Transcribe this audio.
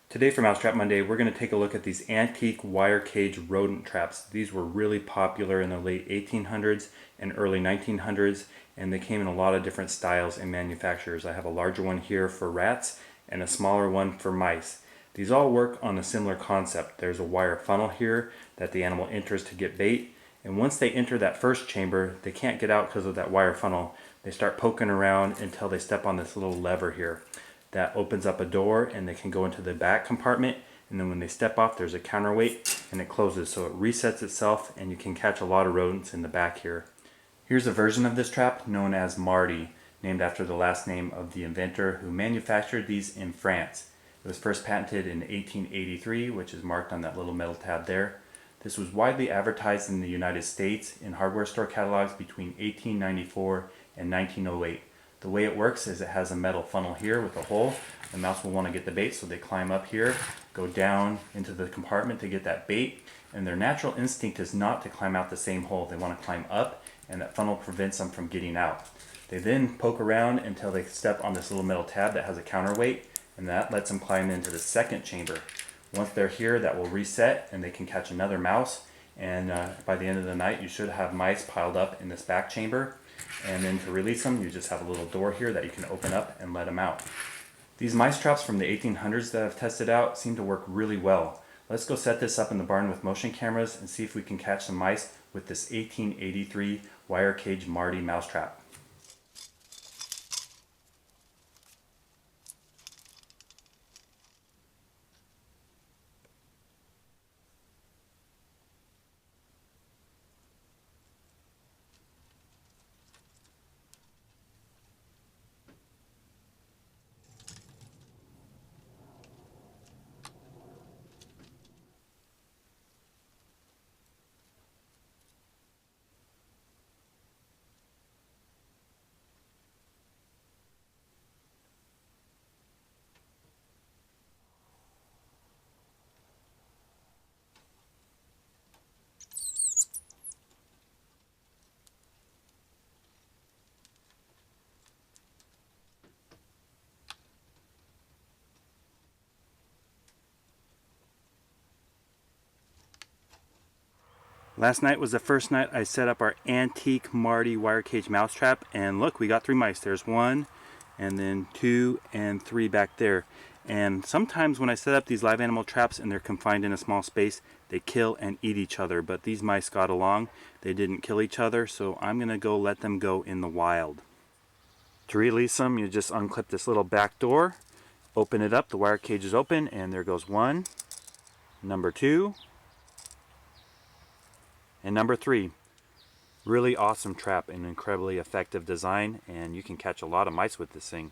Today for Mousetrap Monday, we're going to take a look at these antique wire cage rodent traps. These were really popular in the late 1800s and early 1900s, and they came in a lot of different styles and manufacturers. I have a larger one here for rats and a smaller one for mice. These all work on a similar concept. There's a wire funnel here that the animal enters to get bait, and once they enter that first chamber, they can't get out because of that wire funnel. They start poking around until they step on this little lever here. That opens up a door and they can go into the back compartment, and then when they step off there's a counterweight and it closes, so it resets itself and you can catch a lot of rodents in the back here. Here's a version of this trap known as Marty, named after the last name of the inventor who manufactured these in France. It was first patented in 1883, which is marked on that little metal tab there. This was widely advertised in the United States in hardware store catalogs between 1894 and 1908. The way it works is it has a metal funnel here with a hole. The mouse will want to get the bait, so they climb up here, go down into the compartment to get that bait, and their natural instinct is not to climb out the same hole. They want to climb up, and that funnel prevents them from getting out. They then poke around until they step on this little metal tab that has a counterweight, and that lets them climb into the second chamber. Once they're here, that will reset and they can catch another mouse, and by the end of the night you should have mice piled up in this back chamber. And then to release them, you just have a little door here that you can open up and let them out. These mice traps from the 1800s that I've tested out seem to work really well. Let's go set this up in the barn with motion cameras and see if we can catch some mice with this 1883 wire cage Marty mousetrap. Last night was the first night I set up our antique Marty wire cage mousetrap, and look, we got 3 mice. There's 1, and then 2 and 3 back there. And sometimes when I set up these live animal traps and they're confined in a small space, they kill and eat each other, but these mice got along. They didn't kill each other, so I'm gonna go let them go in the wild. To release them, you just unclip this little back door, open it up, the wire cage is open, and there goes 1, number 2, and number 3. Really awesome trap, an incredibly effective design, and you can catch a lot of mice with this thing.